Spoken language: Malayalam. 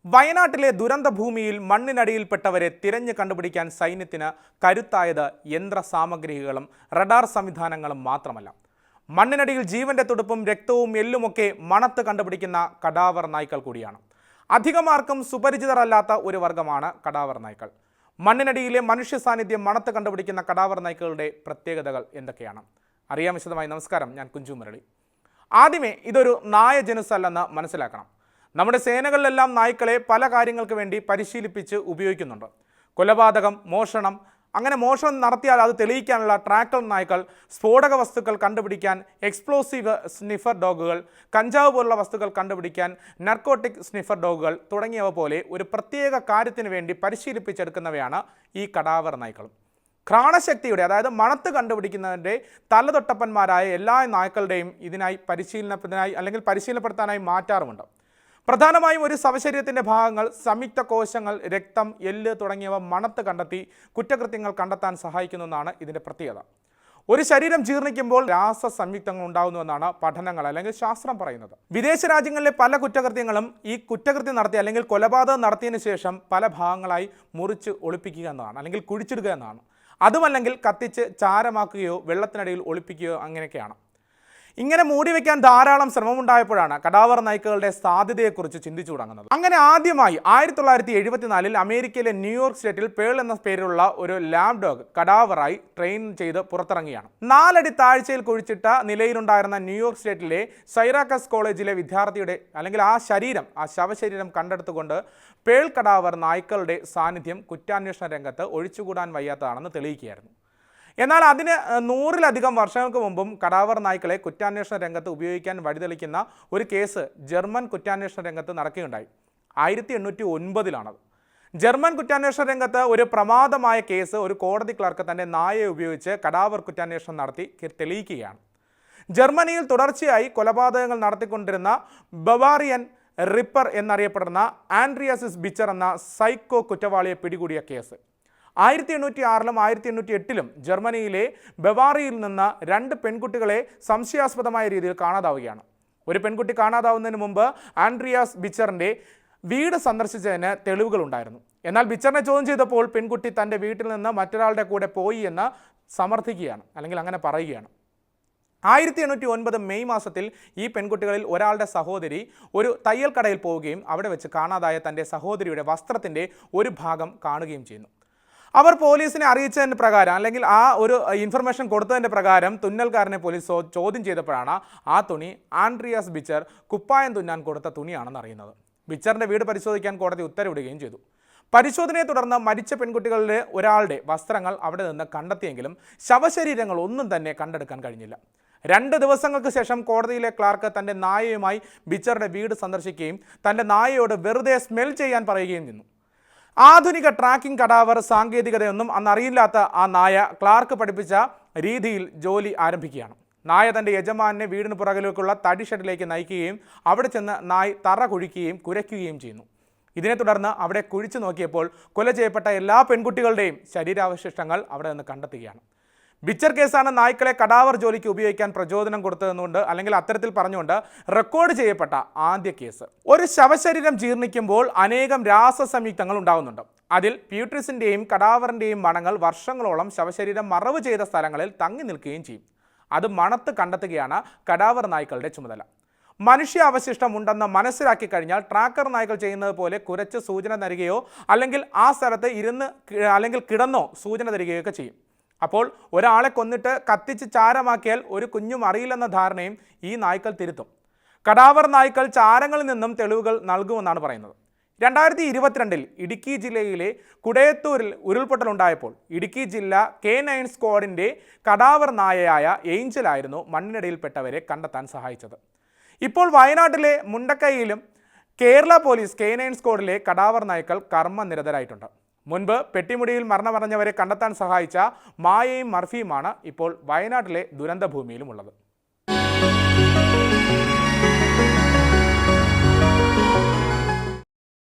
വയനാട്ടിലെ ദുരന്തഭൂമിയിൽ മണ്ണിനടിയിൽപ്പെട്ടവരെ തിരഞ്ഞു കണ്ടുപിടിക്കാൻ സൈന്യത്തിന് കരുത്തായത് യന്ത്രസാമഗ്രികളും റഡാർ സംവിധാനങ്ങളും മാത്രമല്ല. മണ്ണിനടിയിൽ ജീവന്റെ തുടുപ്പും രക്തവും എല്ലുമൊക്കെ മണത്ത് കണ്ടുപിടിക്കുന്ന കടാവർ നായ്ക്കൾ കൂടിയാണ്. അധികമാർക്കും സുപരിചിതരല്ലാത്ത ഒരു വർഗമാണ് കടാവർ നായ്ക്കൾ. മണ്ണിനടിയിലെ മനുഷ്യ സാന്നിധ്യം മണത്ത് കണ്ടുപിടിക്കുന്ന കടാവർ നായ്ക്കളുടെ പ്രത്യേകതകൾ എന്തൊക്കെയാണ് അറിയാൻ വിശദമായി. നമസ്കാരം, ഞാൻ കുഞ്ചു മുരളി. ആദ്യമേ ഇതൊരു നായ ജനുസ് അല്ലെന്ന് മനസ്സിലാക്കണം. നമ്മുടെ സേനകളിലെല്ലാം നായ്ക്കളെ പല കാര്യങ്ങൾക്ക് വേണ്ടി പരിശീലിപ്പിച്ച് ഉപയോഗിക്കുന്നുണ്ട്. കൊലപാതകം, മോഷണം, അങ്ങനെ മോഷണം നടത്തിയാൽ അത് തെളിയിക്കാനുള്ള ട്രാക്കർ നായ്ക്കൾ, സ്ഫോടക വസ്തുക്കൾ കണ്ടുപിടിക്കാൻ എക്സ്പ്ലോസീവ് സ്നിഫർ ഡോഗുകൾ, കഞ്ചാവ് പോലുള്ള വസ്തുക്കൾ കണ്ടുപിടിക്കാൻ നർക്കോട്ടിക് സ്നിഫർ ഡോഗുകൾ തുടങ്ങിയവ പോലെ ഒരു പ്രത്യേക കാര്യത്തിന് വേണ്ടി പരിശീലിപ്പിച്ചെടുക്കുന്നവയാണ് ഈ കടാവർ നായ്ക്കളും. ഘ്രാണശക്തിയുടെ, അതായത് മണത്ത് കണ്ടുപിടിക്കുന്നതിൻ്റെ തലതൊട്ടപ്പന്മാരായ എല്ലാ നായ്ക്കളുടെയും ഇതിനായി പരിശീലനപ്പെടുത്താനായി മാറ്റാറുമുണ്ട്. പ്രധാനമായും ഒരു ശവശരീരത്തിൻ്റെ ഭാഗങ്ങൾ, സംയുക്ത കോശങ്ങൾ, രക്തം, എല്ല് തുടങ്ങിയവ മണത്ത് കണ്ടെത്തി കുറ്റകൃത്യങ്ങൾ കണ്ടെത്താൻ സഹായിക്കുന്നതാണ് ഇതിൻ്റെ പ്രത്യേകത. ഒരു ശരീരം ജീർണിക്കുമ്പോൾ രാസ സംയുക്തങ്ങൾ ഉണ്ടാകുന്നുവെന്നാണ് പഠനങ്ങൾ അല്ലെങ്കിൽ ശാസ്ത്രം പറയുന്നത്. വിദേശ രാജ്യങ്ങളിലെ പല കുറ്റകൃത്യങ്ങളും ഈ കുറ്റകൃത്യം നടത്തി അല്ലെങ്കിൽ കൊലപാതകം നടത്തിയതിനു ശേഷം പല ഭാഗങ്ങളായി മുറിച്ച് ഒളിപ്പിക്കുക എന്നതാണ്, അല്ലെങ്കിൽ കുഴിച്ചിടുക എന്നാണ്. അതുമല്ലെങ്കിൽ കത്തിച്ച് ചാരമാക്കുകയോ വെള്ളത്തിനടിയിൽ ഒളിപ്പിക്കുകയോ അങ്ങനെയൊക്കെയാണ്. ഇങ്ങനെ മൂടിവെക്കാൻ ധാരാളം ശ്രമമുണ്ടായപ്പോഴാണ് കടാവർ നായ്ക്കളുടെ സാധ്യതയെക്കുറിച്ച് ചിന്തിച്ചു തുടങ്ങുന്നത്. അങ്ങനെ ആദ്യമായി 1974 അമേരിക്കയിലെ ന്യൂയോർക്ക് സ്റ്റേറ്റിൽ പേൾ എന്ന പേരുള്ള ഒരു ലാബ് ഡോഗ് കടാവറായി ട്രെയിൻ ചെയ്ത് പുറത്തിറങ്ങിയാണ്. 4 അടി താഴ്ചയിൽ കുഴിച്ചിട്ട നിലയിലുണ്ടായിരുന്ന ന്യൂയോർക്ക് സ്റ്റേറ്റിലെ സൈറാക്കസ് കോളേജിലെ വിദ്യാർത്ഥിയുടെ അല്ലെങ്കിൽ ആ ശവശരീരം കണ്ടെടുത്തുകൊണ്ട് പേൾ കടാവർ നായ്ക്കളുടെ സാന്നിധ്യം കുറ്റാന്വേഷണ രംഗത്ത് ഒഴിച്ചുകൂടാൻ വയ്യാത്തതാണെന്ന് തെളിയിക്കുകയായിരുന്നു. എന്നാൽ അതിന് 100-ലധികം വർഷങ്ങൾക്ക് മുമ്പും കടാവർ നായ്ക്കളെ കുറ്റാന്വേഷണ രംഗത്ത് ഉപയോഗിക്കാൻ വഴിതെളിക്കുന്ന ഒരു കേസ് ജർമ്മൻ കുറ്റാന്വേഷണ രംഗത്ത് നടക്കുകയുണ്ടായി. 1809 ജർമ്മൻ കുറ്റാന്വേഷണ രംഗത്ത് ഒരു പ്രമാദമായ കേസ് ഒരു കോടതി ക്ലർക്ക് തൻ്റെ നായയെ ഉപയോഗിച്ച് കടാവർ കുറ്റാന്വേഷണം നടത്തി തെളിയിക്കുകയാണ്. ജർമ്മനിയിൽ തുടർച്ചയായി കൊലപാതകങ്ങൾ നടത്തിക്കൊണ്ടിരുന്ന ബവാറിയൻ റിപ്പർ എന്നറിയപ്പെടുന്ന ആൻഡ്രിയാസിസ് ബിച്ചർ എന്ന സൈക്കോ കുറ്റവാളിയെ പിടികൂടിയ കേസ്. 1806-ലും 1808-ലും ജർമ്മനിയിലെ ബവാറിയിൽ നിന്ന് 2 പെൺകുട്ടികളെ സംശയാസ്പദമായ രീതിയിൽ കാണാതാവുകയാണ്. ഒരു പെൺകുട്ടി കാണാതാവുന്നതിന് മുമ്പ് ആൻഡ്രിയാസ് ബിച്ചറിൻ്റെ വീട് സന്ദർശിച്ചതിന് തെളിവുകളുണ്ടായിരുന്നു. എന്നാൽ ബിച്ചറിനെ ചോദ്യം ചെയ്തപ്പോൾ പെൺകുട്ടി തൻ്റെ വീട്ടിൽ നിന്ന് മറ്റൊരാളുടെ കൂടെ പോയി എന്ന് സമർത്ഥിക്കുകയാണ്, അല്ലെങ്കിൽ അങ്ങനെ പറയുകയാണ്. 1809 മെയ് മാസത്തിൽ ഈ പെൺകുട്ടികളിൽ ഒരാളുടെ സഹോദരി ഒരു തയ്യൽ കടയിൽ പോവുകയും അവിടെ വെച്ച് കാണാതായ തൻ്റെ സഹോദരിയുടെ വസ്ത്രത്തിൻ്റെ ഒരു ഭാഗം കാണുകയും ചെയ്യുന്നു. അവർ പോലീസിനെ അറിയിച്ചതിൻ്റെ പ്രകാരം, അല്ലെങ്കിൽ ആ ഒരു ഇൻഫർമേഷൻ കൊടുത്തതിൻ്റെ പ്രകാരം തുന്നൽക്കാരനെ പോലീസ് ചോദ്യം ചെയ്തപ്പോഴാണ് ആ തുണി ആൻഡ്രിയാസ് ബിച്ചർ കുപ്പായം തുന്നാൻ കൊടുത്ത തുണിയാണെന്ന് അറിയുന്നത്. ബിച്ചറിൻ്റെ വീട് പരിശോധിക്കാൻ കോടതി ഉത്തരവിടുകയും ചെയ്തു. പരിശോധനയെ തുടർന്ന് മരിച്ച പെൺകുട്ടികളിലെ ഒരാളുടെ വസ്ത്രങ്ങൾ അവിടെ നിന്ന് കണ്ടെത്തിയെങ്കിലും ശവശരീരങ്ങൾ ഒന്നും തന്നെ കണ്ടെടുക്കാൻ കഴിഞ്ഞില്ല. 2 ദിവസങ്ങൾക്ക് ശേഷം കോടതിയിലെ ക്ലാർക്ക് തൻ്റെ നായയുമായി ബിച്ചറുടെ വീട് സന്ദർശിക്കുകയും തൻ്റെ നായയോട് വെറുതെ സ്മെൽ ചെയ്യാൻ പറയുകയും ചെയ്യുന്നു. ആധുനിക ട്രാക്കിംഗ് കടാവർ സാങ്കേതികതയൊന്നും അന്നറിയില്ലാത്ത ആ നായ ക്ലാർക്ക് പഠിപ്പിച്ച രീതിയിൽ ജോലി ആരംഭിക്കുകയാണ്. നായ തൻ്റെ യജമാനെ വീടിന് പുറകിലേക്കുള്ള തടി ഷെഡിലേക്ക് നയിക്കുകയും അവിടെ ചെന്ന് നായ് തറ കുഴിക്കുകയും കുരയ്ക്കുകയും ചെയ്യുന്നു. ഇതിനെ തുടർന്ന് അവിടെ കുഴിച്ചു നോക്കിയപ്പോൾ കൊല ചെയ്യപ്പെട്ട എല്ലാ പെൺകുട്ടികളുടെയും ശരീരാവശിഷ്ടങ്ങൾ അവിടെ നിന്ന് കണ്ടെത്തുകയാണ്. ബിച്ചർ കേസാണ് നായ്ക്കളെ കടാവർ ജോലിക്ക് ഉപയോഗിക്കാൻ പ്രചോദനം കൊടുത്തതെന്നുകൊണ്ട്, അല്ലെങ്കിൽ അത്തരത്തിൽ പറഞ്ഞുകൊണ്ട് റെക്കോർഡ് ചെയ്യപ്പെട്ട ആദ്യ കേസ്. ഒരു ശവശരീരം ജീർണിക്കുമ്പോൾ അനേകം രാസസംയുക്തങ്ങൾ ഉണ്ടാകുന്നുണ്ട്. അതിൽ പ്യൂട്രിസിൻ്റെയും കടാവറിൻ്റെയും മണങ്ങൾ വർഷങ്ങളോളം ശവശരീരം മറവ് ചെയ്ത സ്ഥലങ്ങളിൽ തങ്ങി നിൽക്കുകയും ചെയ്യും. അത് മണത്ത് കണ്ടെത്തുകയാണ് കടാവർ നായ്ക്കളുടെ ചുമതല. മനുഷ്യ അവശിഷ്ടം ഉണ്ടെന്ന് മനസ്സിലാക്കി കഴിഞ്ഞാൽ ട്രാക്കർ നായ്ക്കൾ ചെയ്യുന്നത് പോലെ കുരച്ച് സൂചന തരികയോ അല്ലെങ്കിൽ ആ സ്ഥലത്ത് ഇരുന്ന് അല്ലെങ്കിൽ കിടന്നോ സൂചന തരികയോ ഒക്കെ ചെയ്യും. അപ്പോൾ ഒരാളെ കൊന്നിട്ട് കത്തിച്ച് ചാരമാക്കിയാൽ ഒരു കുഞ്ഞും അറിയില്ലെന്ന ധാരണയും ഈ നായ്ക്കൾ തിരുത്തും. കടാവർ നായ്ക്കൾ ചാരങ്ങളിൽ നിന്നും തെളിവുകൾ നൽകുമെന്നാണ് പറയുന്നത്. 2022 ഇടുക്കി ജില്ലയിലെ കുടയത്തൂരിൽ ഉരുൾപൊട്ടലുണ്ടായപ്പോൾ ഇടുക്കി ജില്ല K9 സ്ക്വാഡിൻ്റെ കടാവർ നായയായ ഏഞ്ചലായിരുന്നു മണ്ണിനടിയിൽപ്പെട്ടവരെ കണ്ടെത്താൻ സഹായിച്ചത്. ഇപ്പോൾ വയനാട്ടിലെ മുണ്ടക്കൈയിലും കേരള പോലീസ് K9 സ്ക്വാഡിലെ കടാവർ നായ്ക്കൾ കർമ്മനിരതരായിട്ടുണ്ട്. മുൻപ് പെട്ടിമുടിയിൽ മരണമടഞ്ഞവരെ കണ്ടെത്താൻ സഹായിച്ച മായയും മർഫിയുമാണ് ഇപ്പോൾ വയനാട്ടിലെ ദുരന്തഭൂമിയിലുമുള്ളത്.